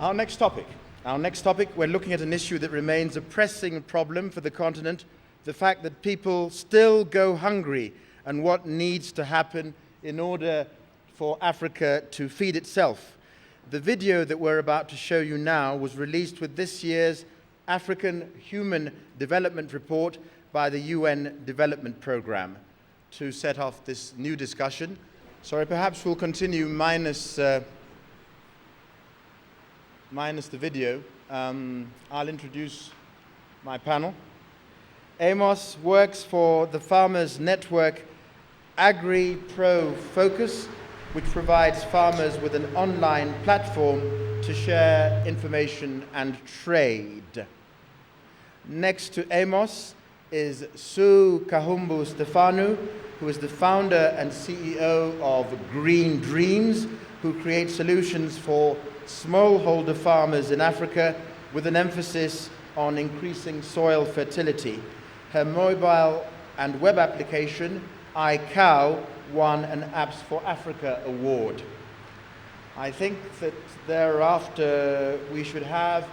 Our next topic, we're looking at an issue that remains a pressing problem for the continent, the fact that people still go hungry and what needs to happen in order for Africa to feed itself. The video that we're about to show you now was released with this year's African Human Development Report by the UN Development Programme to set off this new discussion. Sorry, perhaps we'll continue minus the video. I'll introduce my panel. Amos works for the farmers network Agri-ProFocus, which provides farmers with an online platform to share information and trade. Next to Amos is Kahumbu Stephanou, who is the founder and CEO of Green Dreams, who creates solutions for smallholder farmers in Africa with an emphasis on increasing soil fertility. Her mobile and web application, iCow, won an Apps for Africa award. I think that thereafter we should have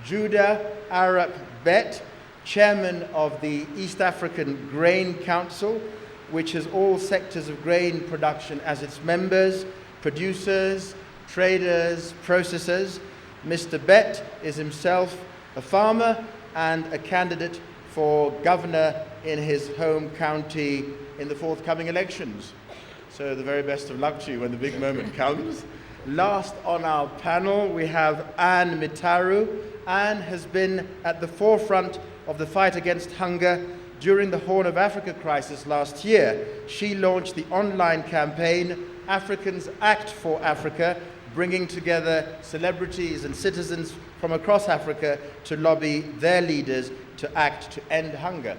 Arap Bett, chairman of the East African Grain Council, which has all sectors of grain production as its members, producers, traders, processors. Mr. Bett is himself a farmer and a candidate for governor in his home county in the forthcoming elections. So the very best of luck to you when the big moment comes. Last on our panel, we have Mitaru. Anne has been at the forefront of the fight against hunger during the Horn of Africa crisis last year. She launched the online campaign, Africans Act for Africa, bringing together celebrities and citizens from across Africa to lobby their leaders to act to end hunger.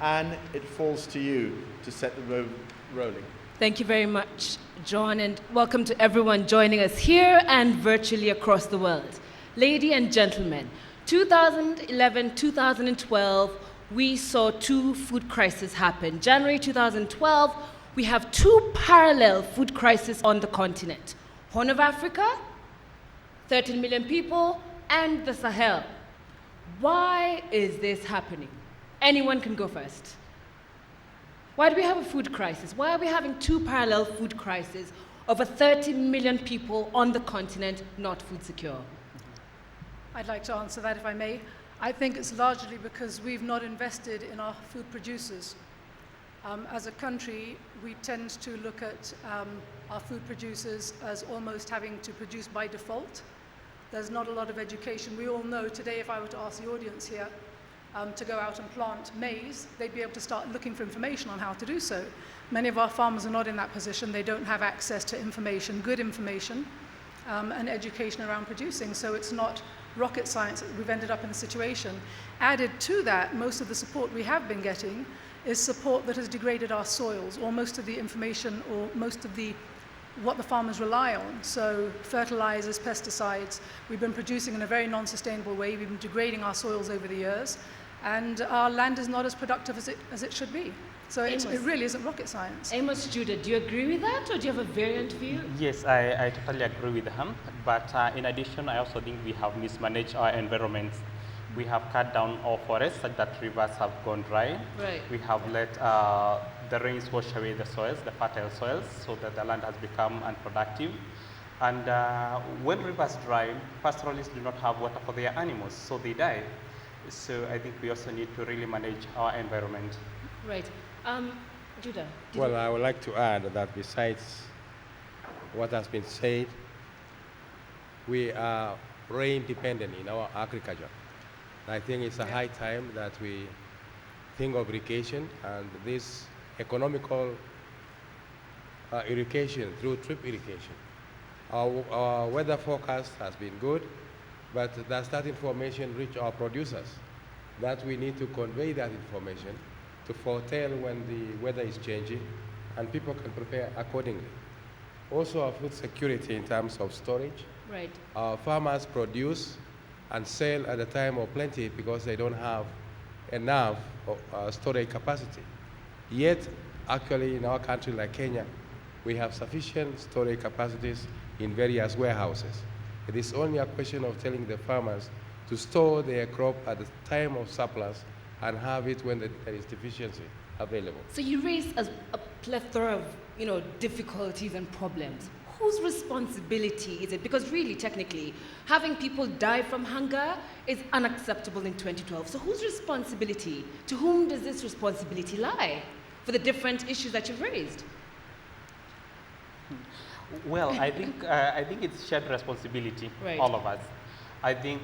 Anne, it falls to you to set the road rolling. Thank you very much, John, and welcome to everyone joining us here and virtually across the world. Ladies and gentlemen, 2011-2012, we saw two food crises happen. January 2012, we have two parallel food crises on the continent. Horn of Africa, 13 million people, and the Sahel. Why is this happening? Anyone can go first. Why do we have a food crisis? Why are we having two parallel food crises over 30 million people on the continent not food secure? I'd like to answer that if I may. I think it's largely because we've not invested in our food producers. As a country, we tend to look at our food producers as almost having to produce by default. There's not a lot of education. We all know today, if I were to ask the audience here to go out and plant maize, they'd be able to start looking for information on how to do so. Many of our farmers are not in that position. They don't have access to information, good information, and education around producing. So it's not rocket science that we've ended up in the situation. Added to that, most of the support we have been getting is support that has degraded our soils, or most of the information, or most of what the farmers rely on. So fertilizers, pesticides, we've been producing in a very non-sustainable way. We've been degrading our soils over the years, and our land is not as productive as it should be. So it really isn't rocket science. Amos, Judah, do you agree with that, or do you have a variant view? Yes, I totally agree with him. But in addition, I also think we have mismanaged our environment. We have cut down our forests such that rivers have gone dry. Right. We have let the rains wash away the soils, the fertile soils, so that the land has become unproductive. And when rivers dry, pastoralists do not have water for their animals, so they die. So I think we also need to really manage our environment. Right. Judah? Well, I would like to add that besides what has been said, we are rain dependent in our agriculture. I think it's a high time that we think of irrigation and this economical irrigation through drip irrigation. Our weather forecast has been good, but does that information reach our producers? That we need to convey that information to foretell when the weather is changing, and people can prepare accordingly. Also, our food security in terms of storage. Right. Our farmers produce and sell at a time of plenty because they don't have enough storage capacity. Yet, actually, in our country like Kenya, we have sufficient storage capacities in various warehouses. It is only a question of telling the farmers to store their crop at the time of surplus and have it when there is deficiency available. So you raise a plethora of, difficulties and problems. Whose responsibility is it? Because really, technically, having people die from hunger is unacceptable in 2012. So whose responsibility? To whom does this responsibility lie for the different issues that you've raised? Well, I think it's shared responsibility, Right. all of us. I think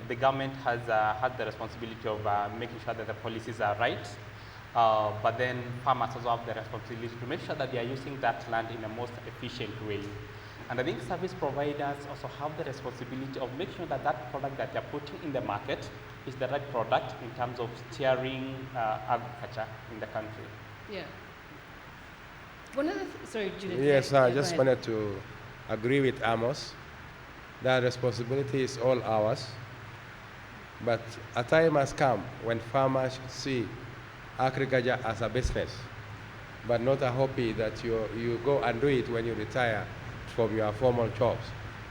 the government has had the responsibility of making sure that the policies are right, but then farmers also have the responsibility to make sure that they are using that land in the most efficient way. And I think service providers also have the responsibility of making sure that that product that they're putting in the market is the right product in terms of steering agriculture in the country. Yeah. One of the, sorry, Judith. Yes, yeah, I go just ahead. wanted to agree with Amos. That responsibility is all ours. But a time has come when farmers should see agriculture as a business, but not a hobby that you go and do it when you retire from your formal jobs.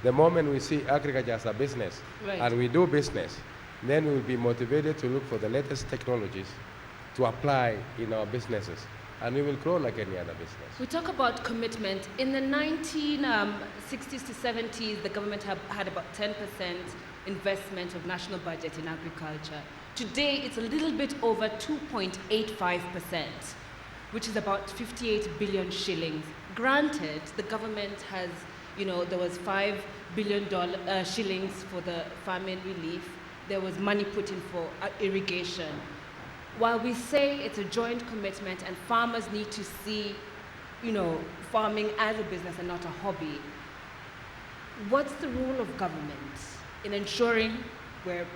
The moment we see agriculture as a business, Right. and we do business, then we'll be motivated to look for the latest technologies to apply in our businesses, and we will grow like any other business. We talk about commitment. In the 1960s to 70s, the government had about 10% investment of national budget in agriculture. Today, it's a little bit over 2.85%, which is about 58 billion shillings. Granted, the government has, there was $5 billion shillings for the famine relief. There was money put in for irrigation. While we say it's a joint commitment and farmers need to see, farming as a business and not a hobby, what's the role of government in ensuring we're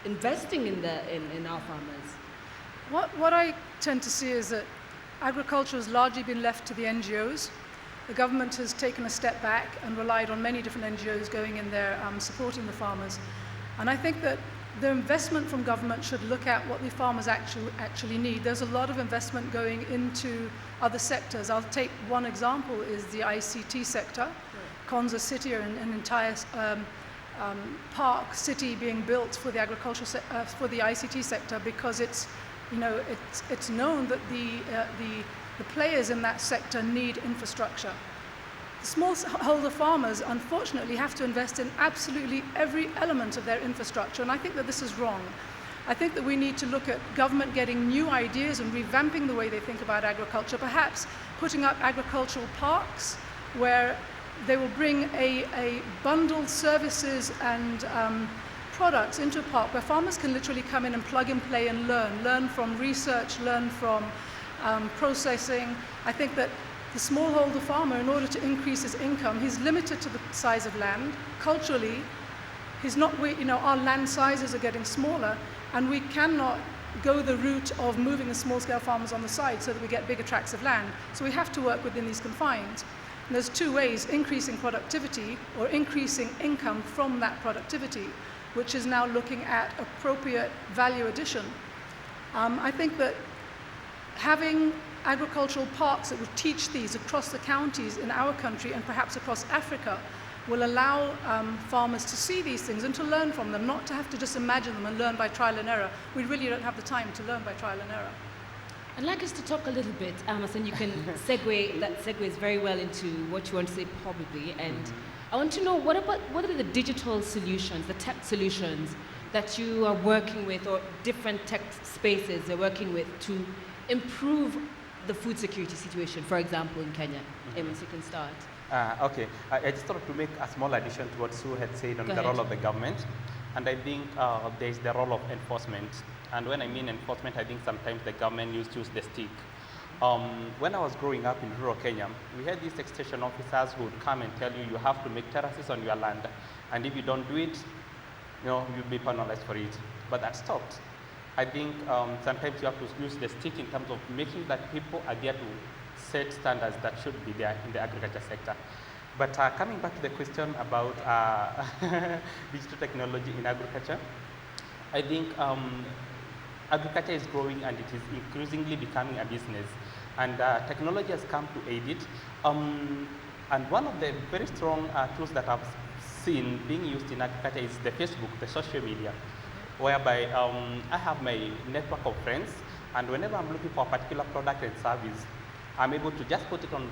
investing in our farmers? What I tend to see is that agriculture has largely been left to the NGOs. The government has taken a step back and relied on many different NGOs going in there supporting the farmers. And I think that the investment from government should look at what the farmers actually need. There's a lot of investment going into other sectors. I'll take one example is the ICT sector. Konza City, or an entire park city being built for the agricultural for the ICT sector, because it's known that the players in that sector need infrastructure. The smallholder farmers, unfortunately, have to invest in absolutely every element of their infrastructure, and I think that this is wrong. I think that we need to look at government getting new ideas and revamping the way they think about agriculture, perhaps putting up agricultural parks where they will bring a bundled services and products into a park where farmers can literally come in and plug and play and learn from research, learn from processing. I think that the smallholder farmer, in order to increase his income, he's limited to the size of land. Culturally, he's not, our land sizes are getting smaller, and we cannot go the route of moving the small-scale farmers on the side so that we get bigger tracts of land. So we have to work within these confines. And there's two ways: increasing productivity or increasing income from that productivity, which is now looking at appropriate value addition. I think that having agricultural parks that would teach these across the counties in our country and perhaps across Africa will allow farmers to see these things and to learn from them, not to have to just imagine them and learn by trial and error. We really don't have the time to learn by trial and error. I'd like us to talk a little bit, Amos, and you can segue, that segues very well into what you want to say probably. And I want to know, what are the digital solutions, the tech solutions that you are working with, or different tech spaces you're working with to improve the food security situation, for example, in Kenya? Amos, you can start. Okay, I just wanted to make a small addition to what Sue had said on Go the ahead. role of the government. And I think there is the role of enforcement. And when I mean enforcement, I think sometimes the government used to use the stick. When I was growing up in rural Kenya, we had these extension officers who would come and tell you, you have to make terraces on your land. And if you don't do it, you'll be penalized for it. But that stopped. I think sometimes you have to use the stick in terms of making that people adhere to set standards that should be there in the agriculture sector. But coming back to the question about digital technology in agriculture, I think agriculture is growing and it is increasingly becoming a business. And technology has come to aid it. And one of the very strong tools that I've seen being used in agriculture is the Facebook, the social media, whereby I have my network of friends, and whenever I'm looking for a particular product and service, I'm able to just post it on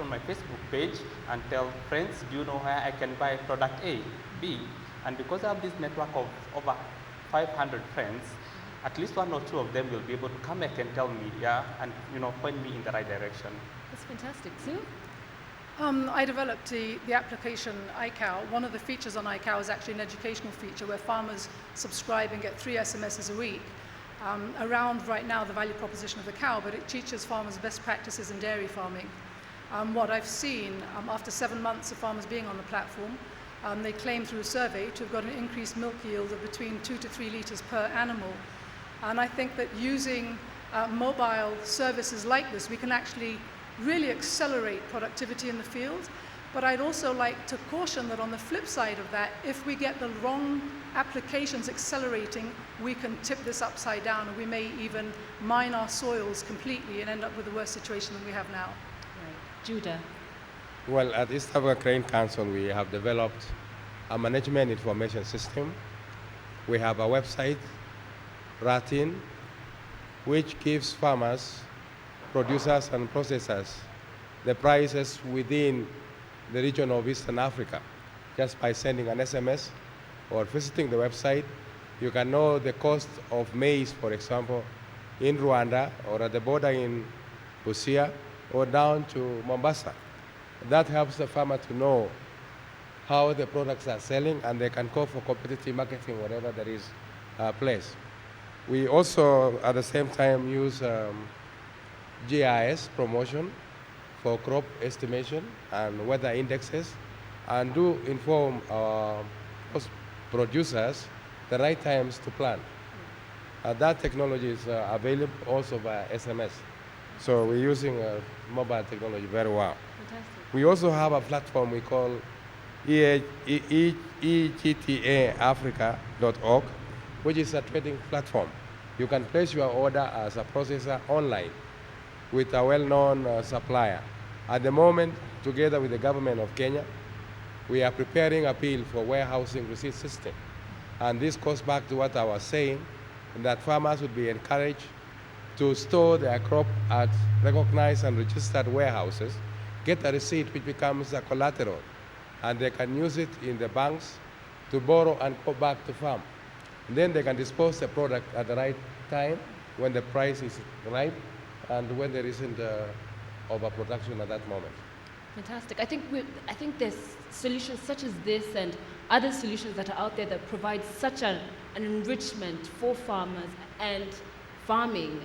my Facebook page and tell friends, do you know where I can buy product A, B? And because I have this network of over 500 friends, at least one or two of them will be able to come back and tell me, yeah, and point me in the right direction. That's fantastic. Sue? I developed the application iCow. One of the features on iCow is actually an educational feature where farmers subscribe and get 3 SMSs a week around right now the value proposition of the cow, but it teaches farmers best practices in dairy farming. What I've seen after 7 months of farmers being on the platform, they claim through a survey to have got an increased milk yield of between 2 to 3 litres per animal. And I think that using mobile services like this, we can actually really accelerate productivity in the field. But I'd also like to caution that on the flip side of that, if we get the wrong applications accelerating, we can tip this upside down, and we may even mine our soils completely and end up with a worse situation than we have now. Right. Judah? Well, at East Africa Grain Council, we have developed a management information system. We have a website, Ratin, which gives farmers, producers, and processors the prices within the region of Eastern Africa. Just by sending an SMS or visiting the website, you can know the cost of maize, for example, in Rwanda or at the border in Busia or down to Mombasa. That helps the farmer to know how the products are selling, and they can call for competitive marketing wherever there is a place. We also, at the same time, use GIS promotion for crop estimation and weather indexes, and do inform producers the right times to plant. That technology is available also via SMS. So we're using mobile technology very well. Fantastic. We also have a platform we call egtaafrica.org, which is a trading platform. You can place your order as a processor online with a well-known supplier. At the moment, together with the government of Kenya, we are preparing a bill for warehousing receipt system. And this goes back to what I was saying, that farmers would be encouraged to store their crop at recognized and registered warehouses, get a receipt which becomes a collateral, and they can use it in the banks to borrow and go back to farm. And then they can dispose the product at the right time when the price is right and when there isn't overproduction at that moment. Fantastic. I think there's solutions such as this and other solutions that are out there that provide such an enrichment for farmers and farming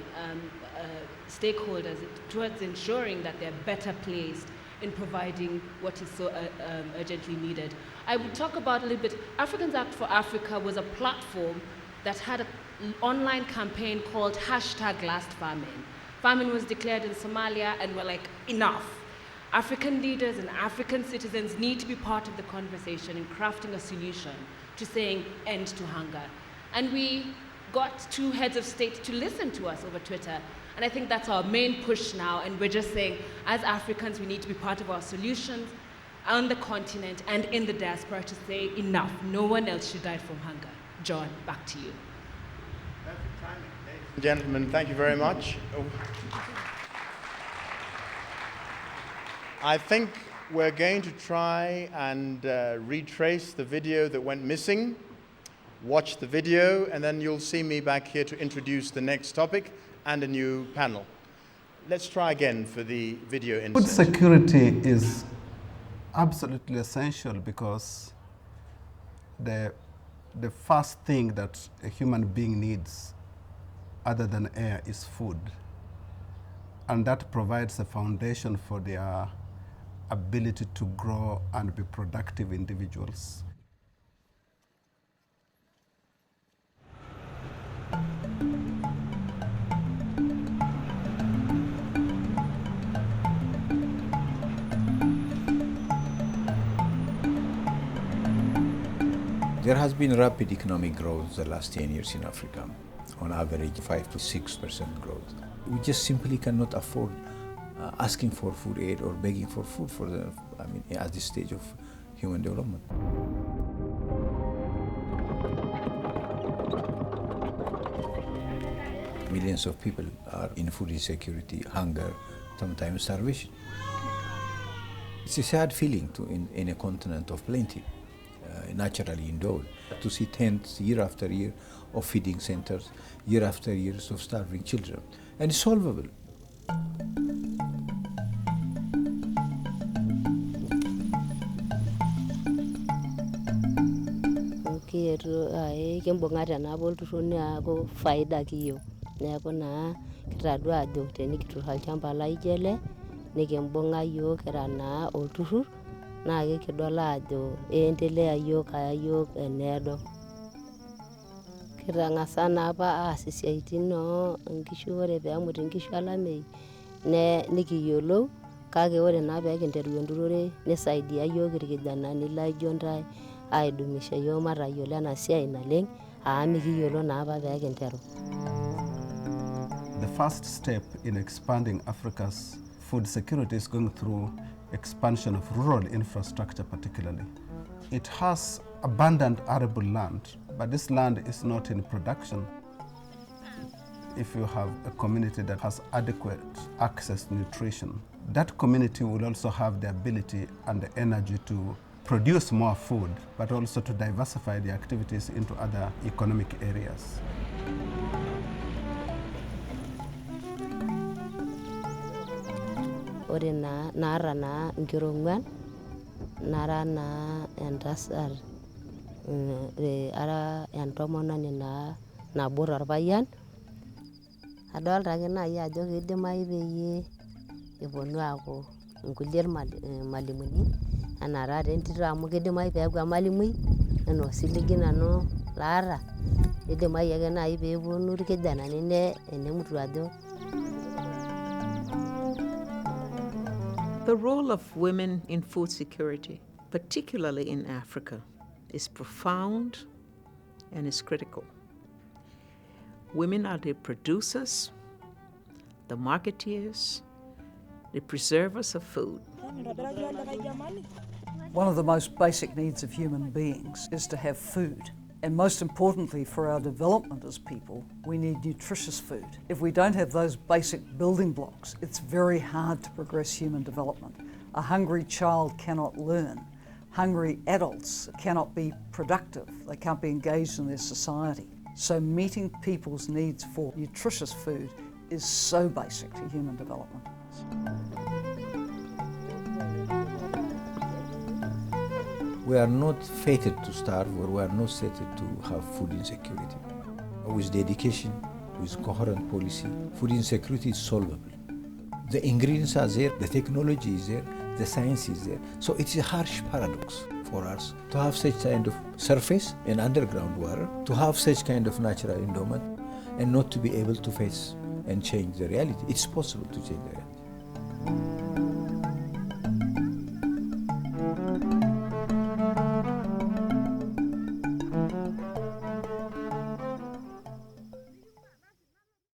stakeholders towards ensuring that they're better placed in providing what is so urgently needed. I would talk about a little bit, Africans Act for Africa was a platform that had an online campaign called #LastFamine. Famine was declared in Somalia, and we're like, enough. African leaders and African citizens need to be part of the conversation in crafting a solution to saying end to hunger. And we got 2 heads of state to listen to us over Twitter. And I think that's our main push now. And we're just saying, as Africans, we need to be part of our solutions on the continent and in the diaspora to say enough. No one else should die from hunger. John, back to you. Perfect timing. Ladies and gentlemen, thank you very much. I think we're going to try and retrace the video that went missing. Watch the video, and then you'll see me back here to introduce the next topic and a new panel. Let's try again for the video insert. Food security is absolutely essential because the first thing that a human being needs other than air is food. And that provides a foundation for their ability to grow and be productive individuals. There has been rapid economic growth the last 10 years in Africa, on average 5 to 6% growth. We just simply cannot afford asking for food aid or begging for food at this stage of human development. Millions of people are in food insecurity, hunger, sometimes starvation. It's a sad feeling in a continent of plenty, naturally endowed, to see tents year after year of feeding centers, year after years of starving children, and it's solvable. Kimbung'a tenabo olturrur neaku faida kiyieu. Neaku naa kitadua ajo tenikiturr olchamba laijo ele nikimbung'a yiok kira naa olturrur naa kekidol ajo eendelea yiok aya yiok eneedo. Kitang'asa naa apa aas isiaitin oonkishu, ore peemut inkishu olameyu nikiyiolou, kake ore naa peekinteru enturore nisaidia yiok irkijanani laijo ntae aidumisha yiok matayiolo ena siai naleng amu mikiyiolo naa apa peekinteru. The first step in expanding Africa's food security is going through expansion of rural infrastructure particularly. It has abundant arable land, but this land is not in production. If you have a community that has adequate access to nutrition, that community will also have the ability and the energy to produce more food, but also to diversify the activities into other economic areas. Ore naa naata naa nkera ong'uan, nara naa entasat, ara entomononi naa nabo torpayian. Adolta ake naaji ajo kidimayu peyie eponu aaku inkulie irmalimuni enaa taata entito amu kidimayu peeku emalimui enaa osiligi nanu laata. Kidimayu ake naaji peeponu irkijanani enemutu ajo. The role of women in food security, particularly in Africa, is profound and is critical. Women are the producers, the marketeers, the preservers of food. One of the most basic needs of human beings is to have food. And most importantly for our development as people, we need nutritious food. If we don't have those basic building blocks, it's very hard to progress human development. A hungry child cannot learn. Hungry adults cannot be productive. They can't be engaged in their society. So meeting people's needs for nutritious food is so basic to human development. We are not fated to starve, or we are not fated to have food insecurity. With dedication, with coherent policy, food insecurity is solvable. The ingredients are there, the technology is there, the science is there. So it's a harsh paradox for us to have such kind of surface and underground water, to have such kind of natural endowment, and not to be able to face and change the reality. It's possible to change the reality.